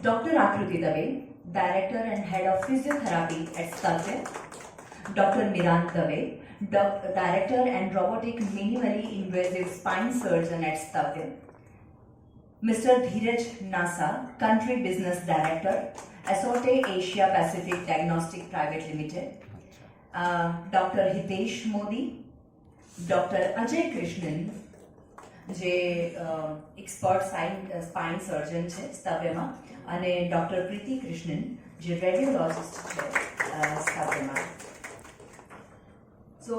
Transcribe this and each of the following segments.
Dr. Akriti Dave, Director and Head of Physiotherapy at Stavya. Dr. Mirant Dave, Director and Robotic Minimally Invasive Spine Surgeon at Stavya. Mr. Dheeraj Nasa, Country Business Director, Asote Asia Pacific Diagnostic Private Limited. Dr. Hitesh Modi, Dr. Ajay Krishnan, જે expert spine સર્જન છે સ્તવ્યમાં, અને doctor પ્રીતિ કૃષ્ણન જે radiologist છે સ્તવ્યમાં. સો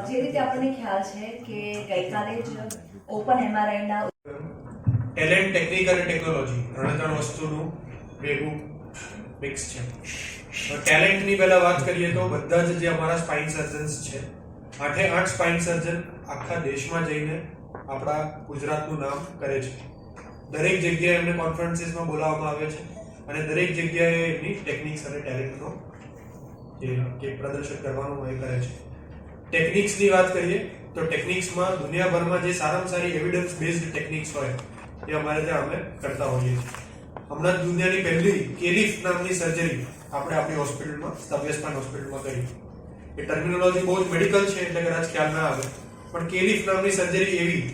જે રીતે આપણને ખ્યાલ છે કે ગઈકાલે જ ઓપન એમઆરઆઈના ટેલેન્ટ, ટેકનિક અને ટેકનોલોજી ત્રણ વસ્તુનું ભેગું મિક્સ છે. ટેલેન્ટની પહેલા વાત કરીએ તો બધા જ જે અમારા સ્પાઇન સર્જન્સ છે, 8 સ્પાઇન સર્જન આખા દેશમાં જઈને આપણા ગુજરાતનું નામ કરે છે. દરેક જગ્યાએ એમને કોન્ફરન્સીસમાં બોલાવવામાં આવે છે અને દરેક જગ્યાએ એમની ટેકનિક્સ અને ટેલેન્ટનો જે પ્રદર્શન કરવાનું એ કરે છે. ટેકનિક્સની વાત કરીએ તો ટેકનિક્સમાં દુનિયાભરમાં જે સારામાં સારી એવિડન્સ બેઝડ ટેકનિક્સ હોય એ અમારે ત્યાં અમે કરતા હોઈએ છીએ. હમણાં જ દુનિયાની પહેલી કેલિફ નામની સર્જરી આપણે આપણી હોસ્પિટલમાં, સ્તવ્ય સ્પાઇન હોસ્પિટલમાં કરી. એ ટર્મિનોલોજી બહુ જ મેડિકલ છે એટલે કદાચ ખ્યાલ ના આવે, પણ કેલિફ નામની સર્જરી એવી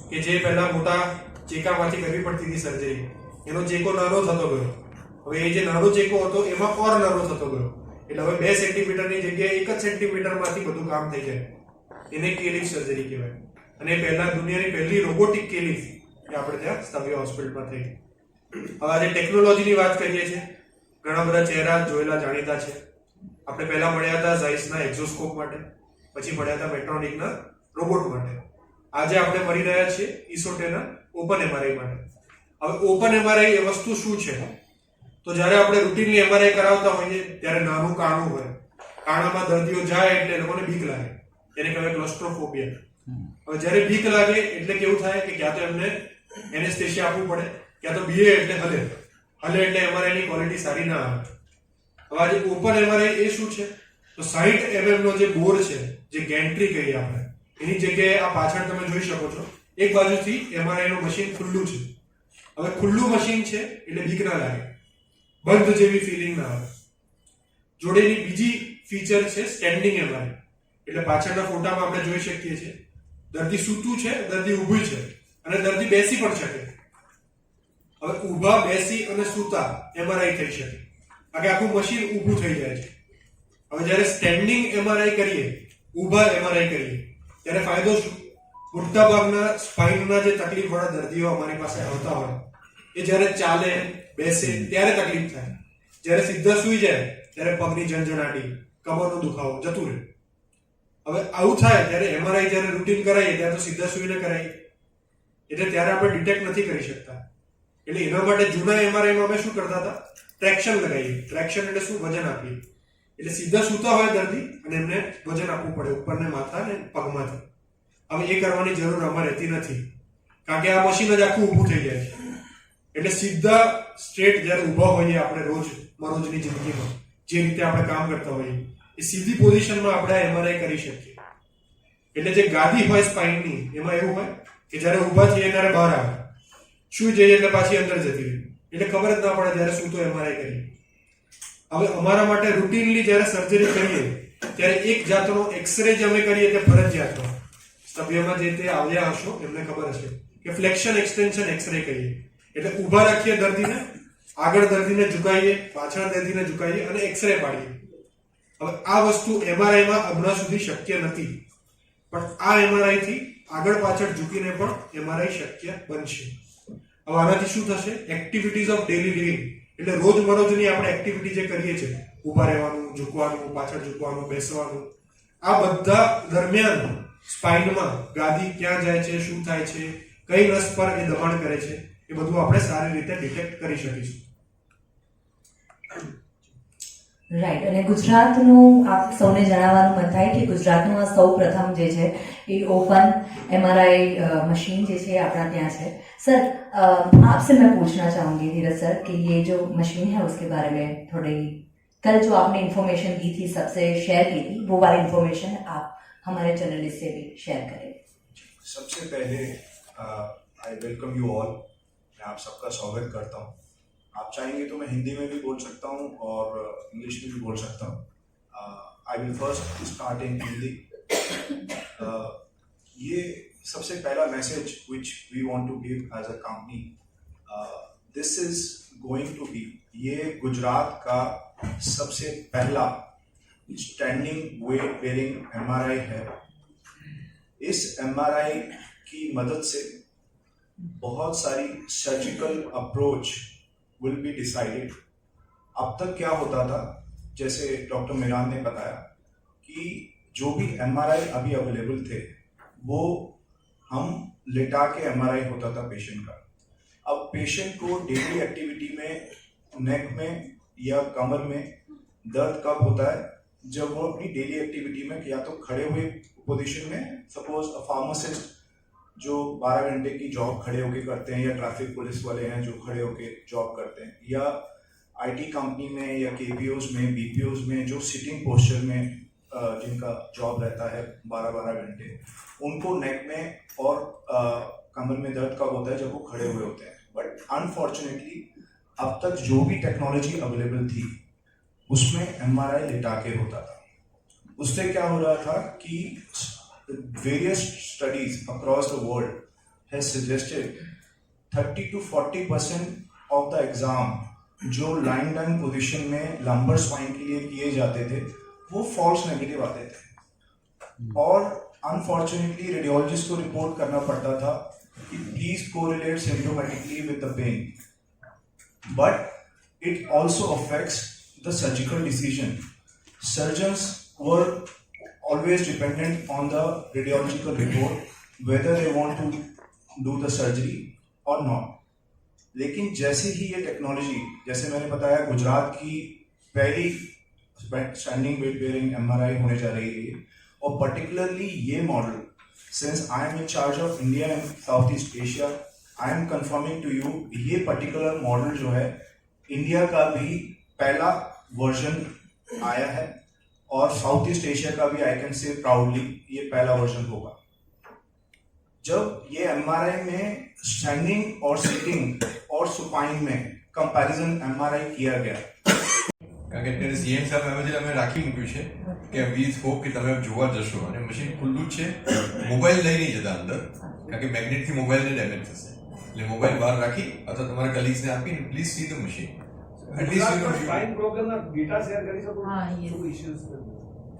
કે જે પહેલા મોટા ચેકામાંથી કરવી પડતી હતી સર્જરી, એનો ચેકો નાનો થતો ગયો. હવે એ જે નાનો ચેકો હતો એમાં ઓર નાનો થતો ગયો, એટલે હવે 2 સેન્ટીમીટરની જગ્યાએ 1 જ સેન્ટીમીટરમાંથી બધું કામ થઈ જાય. એને કેલિફ સર્જરી કહેવાય. અને પહેલા દુનિયાની પહેલી રોબોટિક કેલિફ એ આપણે ત્યાં સ્તવ્ય હોસ્પિટલમાં થઈ. હવે આજે ટેકનોલોજીની વાત કરીએ છીએ, ઘણા બધા ચહેરા જોયેલા જાણીતા છે. આપણે પહેલા મળ્યા હતા ઝાયસના એક્ઝોસ્કોપ માટે, પછી મળ્યા હતા મેટ્રોનિકના રોબોટ માટે. આજે આપણે મળી રહ્યા છીએ ઇસોટેના ઓપન એમઆરઆઈ માટે. હવે ઓપન એમઆરઆઈ એ વસ્તુ શું છે? તો જ્યારે આપણે રૂટીનલી એમઆરઆઈ કરાવતા હોઈએ ત્યારે નાનું કાણું હોય, કાણામાં દર્દીઓ જાય એટલે એ લોકોને બીક લાગે, એને કહેવાય ક્લોસ્ટ્રોફોબિયા. હવે જ્યારે બીક લાગે એટલે કેવું થાય કે ક્યાં તો એમને એનેસ્થેશિયા આપવું પડે, ક્યાં તો બીએ એટલે હલે એટલે એમઆરઆઈની ક્વોલિટી સારી ના આવે. હવે આજે ઓપન એમઆરઆઈ એ શું છે? તો 60 mm નો જે બોર છે, જે ગેન્ટ્રી કહીએ આપણે, એની જગ્યાએ આ પાછળ તમે જોઈ શકો છો એક બાજુથી એમઆરઆઈ નું મશીન ખુલ્લું છે. હવે ખુલ્લું મશીન છે એટલે બીક ના લાગે, બંધ જેવી ફીલિંગ ના આવે. જોડેની બીજી ફીચર છે સ્ટેન્ડિંગ એમઆરઆઈ, એટલે પાછળના ફોટામાં આપણે જોઈ શકીએ છીએ દર્દી સૂતું છે, દર્દી ઊભું છે અને દર્દી બેસી પણ શકે. હવે ઊભા, બેસી અને સૂતા એમઆરઆઈ થઈ શકે. આગે આખું મશીન ઊભું થઈ જાય છે. હવે જ્યારે સ્ટેન્ડિંગ એમઆરઆઈ કરીએ, ઊભા એમઆરઆઈ કરીએ, ત્યારે ફાયદો શું? મોટા ભાગના સ્પાઇનના જે તકલીફવાળા દર્દીઓ અમારી પાસે આવતા હોય એ જ્યારે ચાલે, બેસે ત્યારે તકલીફ થાય. જ્યારે સીધા સૂઈ જાય ત્યારે પગની ઝંઝણાટી, કમરનો દુખાવો જતું રહે. હવે આવું થાય ત્યારે એમઆરઆઈ જ્યારે રૂટીન કરાવીએ ત્યારે તો સીધા સૂઈને કરાવીએ, એટલે ત્યારે આપણે ડિટેક્ટ નથી કરી શકતા. એટલે એના માટે જૂના એમઆરઆઈમાં અમે શું કરતા હતા? ટ્રેક્શન લગાવીએ. ટ્રેક્શન એટલે શું? વજન આપીએ. એટલે સીધા સૂતા હોય દર્દી અને એમને વજન આપવું પડે ઉપરને માથા અને પગમાંથી. હવે એ કરવાની જરૂર આમાં રહેતી નથી, કારણ કે આ મશીન જ આખું ઊભું થઈ જાય છે. એટલે સીધા સ્ટ્રેટ જ્યારે ઊભા હોઈએ આપણે રોજની જિંદગીમાં જે રીતે આપણે કામ કરતા હોઈએ એ સીધી પોઝિશનમાં આપણે એમઆરઆઈ કરી શકીએ. એટલે જે ગાદી હોય સ્પાઇનની એમાં એવું હોય કે જ્યારે ઊભા થઈએ ત્યારે બહાર આવે, શું જઈએ એટલે પાછી અંદર જતી રહી, એટલે ખબર જ ના પડે જ્યારે સૂતો એમઆરઆઈ કરીએ. હવે અમારા માટે રૂટીનલી જ્યારે સર્જરી કરીએ ત્યારે એક જાતનો એક્સરે જે અમે કરીએ તે ફરજિયાત હોય. સ્તવ્યમાં જે તે આવ્યા હશો એમને ખબર હશે કે ફ્લેક્શન એક્સટેન્શન એક્સરે કહીએ. એટલે ઊભા રાખીએ દર્દીને, આગળ દર્દીને ઝુકાઈએ, પાછળ દર્દીને ઝુકાઈએ અને એક્સરે પાડીએ. હવે આ વસ્તુ એમઆરઆઈમાં હમણાં સુધી શક્ય નથી, પણ આ એમઆરઆઈ થી આગળ પાછળ ઝૂકીને પણ એમઆરઆઈ શક્ય બનશે. હવે આનાથી શું થશે? એક્ટિવિટીઝ ઓફ ડેલી લિવિંગ, એટલે રોજમરોજની આપણે એક્ટિવિટી જે કરીએ છીએ, ઊભા રહેવાનું, ઝૂકવાનું, પાછળ ઝૂકવાનું, બેસવાનું, આ બધા દરમિયાન સ્પાઇનમાં ગાદી ક્યાં જાય છે, શું થાય છે, કઈ નસ પર એ દબાણ કરે છે, એ બધું આપણે સારી રીતે ડિટેક્ટ કરી શકીશું. રાઈટ. અને ગુજરાતનું આપ સૌને જણાવવાનું મન થાય કે ગુજરાતનું આ સૌ પ્રથમ જે છે એ ઓપન एमआरआई मशीन जैसे अपना ત્યાં છે. सर आपसे मैं पूछना चाहूँगी धीरज सर कि ये जो मशीन है उसके बारे में थोड़ी, कल जो आपने इन्फॉर्मेशन दी थी सबसे शेयर की थी, वो वाली इन्फॉर्मेशन आप हमारे जर्नलिस्ट से भी शेयर करें. सबसे पहले आई वेलकम यू ऑल, मैं आप सबका स्वागत करता हूँ. आप चाहेंगे तो मैं हिंदी में भी बोल सकता हूँ और इंग्लिश में भी बोल सकता हूँ. I will first start in Hindi. ये सबसे पहला message which we want to give as a company, this is going to be, ये गुजरात का सबसे पहला स्टैंडिंग वेट बेयरिंग MRI है. इस MRI की मदद से बहुत सारी surgical approach will be decided. अब तक क्या होता था, जैसे डॉक्टर मीरान ने बताया कि जो भी MRI अभी अवेलेबल थे वो हम लेटा के MRI होता था पेशेंट का. अब पेशेंट को डेली एक्टिविटी में नेक में या कमर में दर्द कब होता है, जब वो अपनी डेली एक्टिविटी में या तो खड़े हुए पोजीशन में, सपोज अ फार्मासिस्ट जो 12 घंटे की जॉब खड़े होके करते हैं, या ट्रैफिक पुलिस वाले हैं जो खड़े होके जॉब करते हैं, या IT कंपनी में या KPOs में BPOs में जो सिटिंग पोस्चर में जिनका जॉब रहता है 12-12 घंटे, उनको नेक में और कमर में दर्द कब होता है, जब वो खड़े हुए होते हैं. बट अनफॉर्चुनेटली अब तक जो भी टेक्नोलॉजी अवेलेबल थी उसमें MRI लेटा के होता था. उससे क्या हो रहा था कि various studies across the world has suggested 30 to 40% of the exam जो lying down position में lumbar spine के लिए किए जाते थे वो false negative आते थे, और unfortunately radiologist को report करना पड़ता था कि please correlate symptomatically with the pain. But it also affects the surgical decision. Surgeons were always dependent on the radiological report whether they want to do the surgery or not. लेकिन जैसे ही ये technology, जैसे मैंने बताया, गुजरात की पहली standing weight bearing MRI होने जा रही है, और पर्टिकुलरली ये model, since I am in charge of India and South East Asia, I am confirming to you, ये पर्टिकुलर मॉडल जो है इंडिया का भी पहला वर्जन आया है, और साउथ ईस्ट एशिया का भी आई कैन से प्राउडली ये पहला वर्जन होगा. जब ये MRI में स्टैंडिंग और सिटिंग और सुपाइन में कंपैरिजन MRI किया गया, કારણ કે અત્યારે CM સાહેબ આવે છે, અમે રાખી મૂક્યું છે કે વી હોપ કે તમે જોવા જશો, અને મશીન ખુલ્લું જ છે, મોબાઈલ લઈ નહીં જતા અંદર, કારણ કે મેગ્નેટથી મોબાઈલને ડેમેજ થશે, એટલે મોબાઈલ બહાર રાખી અથવા તમારા કલીગ્સને આપીને please see the machine. Spine પ્રોબ્લેમના ડેટા શેર કરી શકો? હા, yes. શું ઇશ્યુઝ છે?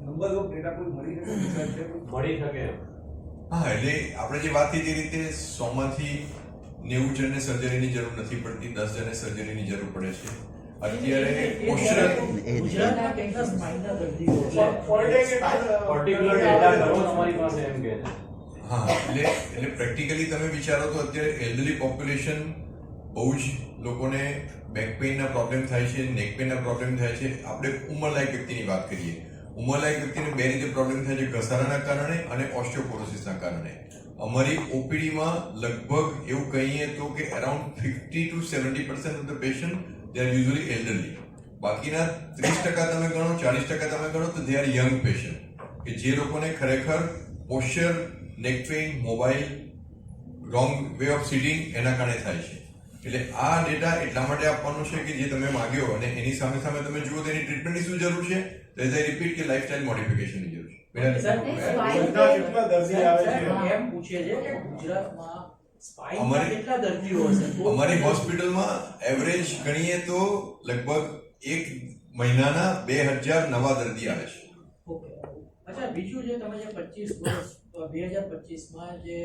નંબર ઓફ ડેટા કોઈ મળી શકે? હા, એટલે આપણે જે વાત થઈ તે રીતે 100 માંથી 90 જણને સર્જરીની જરૂર નથી પડતી, 10 જણને સર્જરીની જરૂર પડે છે. અત્યારે પોસ્ચરલ ગુજરાતના કેટલા સ્પાઇનના દર્દીઓ છે? પર્ટિક્યુલર ડેટા કરો તમારી પાસે એમ કહે છે. હા, એટલે પ્રેક્ટિકલી તમે વિચારો તો અત્યારે એલ્ડરલી પોપ્યુલેશન બહુ જ લોકોને બેક પેઇનના પ્રોબ્લેમ થાય છે, નેક પેઇનના પ્રોબ્લેમ થાય છે. આપણે ઉંમરલાયક વ્યક્તિની વાત કરીએ, ઉંમરલાયક વ્યક્તિને બે રીતે પ્રોબ્લેમ થાય છે, ઘસારાના કારણે અને ઓસ્ટિયોપોરોસિસના કારણે. અમારી OPDમાં લગભગ એવું કહીએ તો કે around 50 to 70% of the patient they are usually elderly. બાકીના 30% તમે ગણો, 40% તમે ગણો તો દે આર યંગ પેશન્ટ, કે જે લોકોને ખરેખર પોસ્ચર, નેક pain, mobile, wrong way of sitting એના કારણે થાય છે. એટલે આ ડેટા એટલા માટે આપવાનો છે કે જે તમે માંગ્યો, અને એની સામે સામે તમે જુઓ તો એની ટ્રીટમેન્ટની શું જરૂર છે, એઝ આઈ રિપીટ કે લાઇફસ્ટાઇલ મોડિફિકેશનની જરૂર છે. એમ પૂછે છે કે ગુજરાતમાં સ્પાઇનના અમારી- કેટલા દર્દીઓ હશે? અમારી હોસ્પિટલમાં એવરેજ ગણીએ તો લગભગ એક મહિનાના 2000 નવા દર્દી આવે છે. ઓકે. અચ્છા, બીજું જે તમે જે 25 વર્ષ 2025માં જે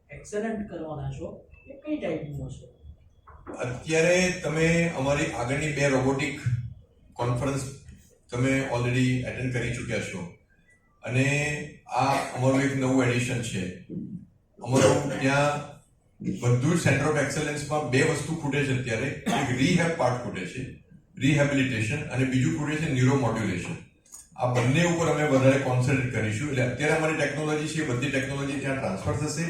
એક્સેલન્ટ કરવાના છો એ કઈ ટાઈપનું હશે? અત્યારે તમે અમારી આગળની 2 રોબોટિક કોન્ફરન્સ તમે ઓલરેડી એટેન્ડ કરી ચૂક્યા છો, અને આ અમારું એક નવું એડિશન છે. અમારું ત્યાં બધું જ સેન્ટર ઓફ એક્સેલન્સમાં 2 વસ્તુ ખૂટે છે અત્યારે. એક રીહેબ પાર્ટ ખૂટે છે, રિહેબિલિટેશન, અને બીજું ખૂટે છે ન્યુરોમોડ્યુલેશન. આ બંને ઉપર અમે વધારે કોન્સન્ટ્રેટ કરીશું. એટલે અત્યારે અમારી ટેકનોલોજી છે, બધી ટેકનોલોજી ત્યાં ટ્રાન્સફર થશે.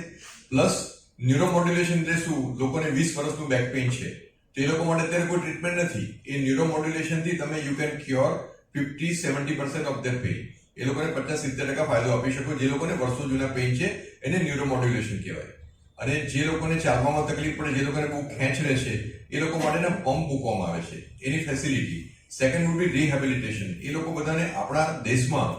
પ્લસ ન્યુરોમોડ્યુલેશન એટલે શું, લોકોને 20 વર્ષનું બેક પેઇન છે તો એ લોકો માટે અત્યારે કોઈ ટ્રીટમેન્ટ નથી. એ ન્યુરોમોડ્યુલેશનથી તમે you can cure 50-70% of their pain. એ લોકોને 50-70% ફાયદો આપી શકો. જે લોકોને વર્ષો જૂના પેઇન છે એને ન્યુરોમોડ્યુલેશન કહેવાય. અને જે લોકોને ચાલવામાં તકલીફ પડે, જે લોકોને બહુ ખેંચ રહે છે, એ લોકો માટેના પંપ મૂકવામાં આવે છે, એની facility. Second would be rehabilitation. એ લોકો બધાને આપણા દેશમાં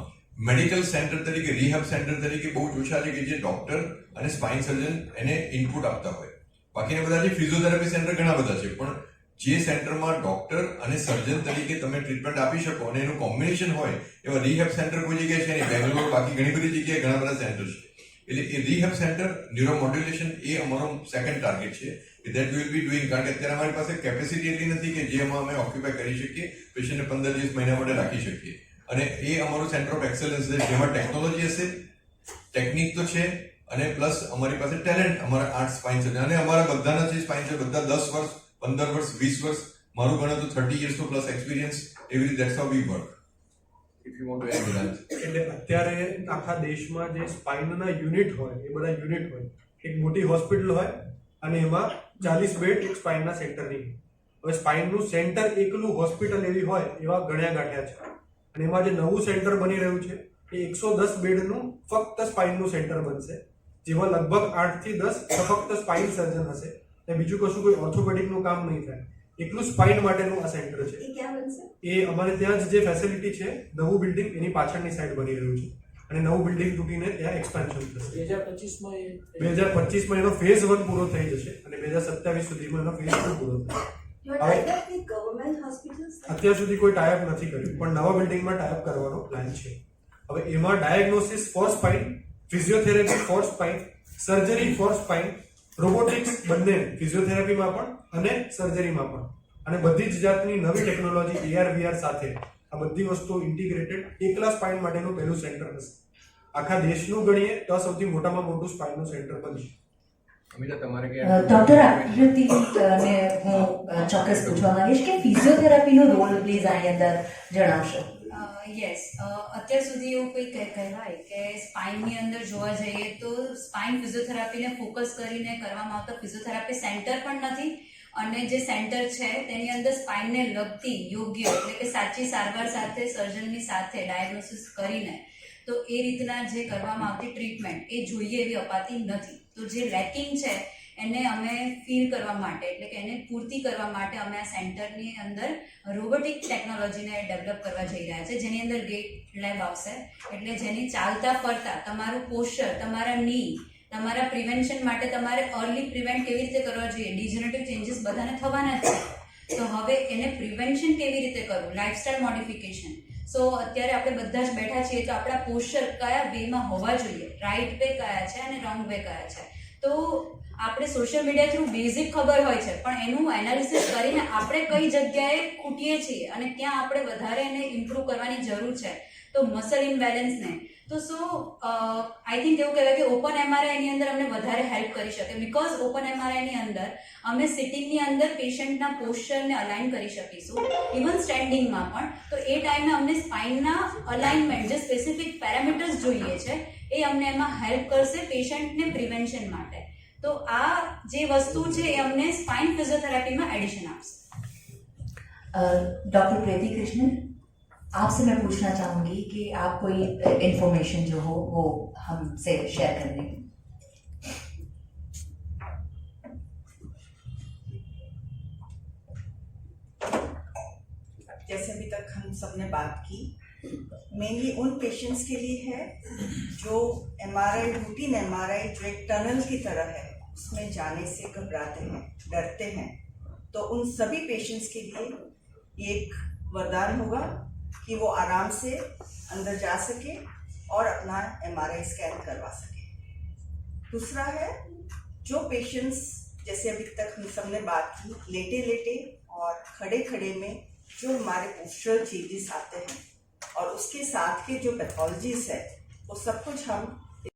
મેડિકલ સેન્ટર તરીકે, રિહેબ સેન્ટર તરીકે બહુ જ ઓછા છે કે જે ડોક્ટર અને સ્પાઇન સર્જન એને ઇનપુટ આપતા હોય. બાકીના બધા જે ફિઝિયોથેરાપી સેન્ટર ઘણા બધા છે, પણ જે સેન્ટરમાં ડોક્ટર અને સર્જન તરીકે તમે ટ્રીટમેન્ટ આપી શકો અને એનું કોમ્બિનેશન હોય એવા રિહેબ સેન્ટર કોઈ જગ્યાએ છે નહીં. બેંગ્લોર, બાકી ઘણી બધી જગ્યાએ ઘણા બધા સેન્ટર છે. એટલે એ રિહેબ સેન્ટર, ન્યુરોમોડ્યુલેશન એ અમારો સેકન્ડ ટાર્ગેટ છે કે દેટ વિલ બી ડુઈંગ. કારણ કે અત્યારે અમારી પાસે કેપેસિટી એટલી નથી કે જેમાં અમે ઓક્યુપાય કરી શકીએ, પેશન્ટને 15-20 મહિના માટે રાખી શકીએ. અને એ અમારું સેન્ટર ઓફ એક્સેલન્સ છે, જેમાં ટેકનોલોજી હશે, ટેકનિક તો છે, અને પ્લસ અમારી પાસે ટેલેન્ટ, અમારા 8 સ્પાઇન સર્જન, અને અમારા બધાના જે સ્પાઇન છે બધા 10 વર્ષ, 15 વર્ષ, 20 વર્ષ, મારું ગણો તો 30 years નો પ્લસ એક્સપિરિયન્સ. એવી રીતે that's how we work. If you want to add that. એટલે અત્યારે આખા દેશમાં જે સ્પાઇનના યુનિટ હોય એ બધા યુનિટ હોય. એક મોટી હોસ્પિટલ હોય અને એમાં 40 બેડ એક સ્પાઇનના સેન્ટરની. હવે સ્પાઇનનું સેન્ટર એકલું હોસ્પિટલ એવી હોય એવા ગણ્યા ગાંઠ્યા છે. અને એમાં જે નવું સેન્ટર બની રહ્યું છે એ 110 બેડનું ફક્ત સ્પાઇનનું સેન્ટર બનશે, જેમાં લગભગ 8 થી 10 ફક્ત સ્પાઇન સર્જન હશે. અને બીજું કશું કોઈ ઓર્થોપેડિકનું કામ નહીં થાય. એકલું સ્પાઇન માટેનું આ સેન્ટર છે. એ ક્યાં બનશે? એ અમારે ત્યાં જ જે ફેસિલિટી છે, નવું બિલ્ડિંગ એની પાછળની સાઈડ બની રહ્યું છે. અને નવું બિલ્ડિંગ તૂટીને ત્યાં એક્સપાન્શન થશે. 2025માં એનો ફેઝ 1 પૂરો થઈ જશે અને 2027 સુધીમાં એનો ફેઝ 2 પૂરો થશે. અત્યાર સુધી કોઈ ટાઈપ નથી કર્યું, પણ નવા બિલ્ડિંગમાં ટાઈપ કરવાનો પ્લાન છે. હવે એમાં diagnosis for spine, physiotherapy for spine, surgery for spine, robotics બંને, ફિઝિયોથેરાપીમાં પણ અને સર્જરીમાં પણ, અને બધી જ જાતની નવી ટેકનોલોજી AR VR સાથે આ બધી વસ્તુઓ ઇન્ટિગ્રેટેડ એકલા સ્પાઇન માટેનું પહેલું સેન્ટર હશે. આખા દેશનું ગણીએ તો આ સૌથી મોટામાં મોટું સ્પાઇનનું સેન્ટર બનશે. ડોક્ટર આકૃતિને હું ચોક્કસ પૂછવા માંગીશ કે ફિઝિયોથેરાપીનો રોલ પ્લીઝ આની અંદર જણાવશો. યસ, અત્યાર સુધી એવું કોઈ કહેવાય કે સ્પાઇનની અંદર જોવા જઈએ તો સ્પાઇન ફિઝિયોથેરાપીને ફોકસ કરીને કરવામાં આવતા ફિઝિયોથેરાપી સેન્ટર પણ નથી, અને જે સેન્ટર છે તેની અંદર સ્પાઇનને લગતી યોગ્ય એટલે કે સાચી સારવાર સાથે સર્જનની સાથે ડાયગ્નોસિસ કરીને તો એ રીતના જે કરવામાં આવતી ટ્રીટમેન્ટ એ જોઈએ એવી અપાતી નથી. તો જે લેકિંગ છે એને અમે ફીલ કરવા માટે એટલે કે એને પૂર્તિ કરવા માટે અમે આ સેન્ટરની અંદર રોબોટિક ટેકનોલોજીને ડેવલપ કરવા જઈ રહ્યા છે, જેની અંદર ગેટ લેબ આવશે. એટલે જેની ચાલતા ફરતા તમારું પોસ્ચર, તમારા ની, તમારા પ્રિવેન્શન માટે તમારે અર્લી પ્રિવેન્ટ કેવી રીતે કરવા જોઈએ, ડિજનરેટિવ ચેન્જીસ બધાને થવાના છે. તો હવે એને પ્રિવેન્શન કેવી રીતે કરવું, લાઇફસ્ટાઇલ મોડિફિકેશન. સો અત્યારે આપણે બધા જ બેઠા છીએ તો આપણા પોસ્ચર કયા વેમાં હોવા જોઈએ, રાઈટ વે કયા છે અને રોંગ વે કયા છે. તો આપણે સોશિયલ મીડિયા થ્રુ બેઝિક ખબર હોય છે, પણ એનું એનાલિસિસ કરીને આપણે કઈ જગ્યાએ ખૂટીએ છીએ અને ક્યાં આપણે વધારે એને ઇમ્પ્રૂવ કરવાની જરૂર છે. તો મસલ ઇમ્બેલેન્સને તો આઈ થિંક એવું કહેવાય કે ઓપન MRI અંદર અમને વધારે હેલ્પ કરી શકે, બિકોઝ ઓપન MRI અંદર અમે સિટિંગની અંદર પેશન્ટના પોસ્ચરને અલાઇન કરી શકીશું, ઇવન સ્ટેન્ડિંગમાં પણ. તો એ ટાઈમે અમને સ્પાઇનના અલાઇનમેન્ટ જે સ્પેસિફિક પેરામીટર્સ જોઈએ છે એ અમને એમાં હેલ્પ કરશે પેશન્ટને પ્રિવેન્શન માટે. તો આ જે વસ્તુ છે એ અમને સ્પાઇન ફિઝિयोथेरेपी एडिशन आपसे. डॉक्टर प्रीति कृष्णन, आपसे मैं पूछना चाहूंगी कि आप कोई इन्फॉर्मेशन जो हो वो हमसे शेयर कर दें. जैसे अभी तक हम सबने बात की, मेनली उन पेशेंट्स के लिए है जो MRI, रूटीन MRI जो एक टनल की तरह है उसमें जाने से घबराते हैं, डरते हैं. तो उन सभी पेशेंट्स के लिए एक वरदान होगा कि वो आराम से अंदर जा सके और अपना MRI स्कैन करवा सके. दूसरा है जो पेशेंट्स, जैसे अभी तक हम सबने बात की, लेटे लेटे और खड़े खड़े में जो हमारे पोस्चरल चेंजेस आते हैं और उसके साथ के जो पैथोलॉजीज है वो सब कुछ हम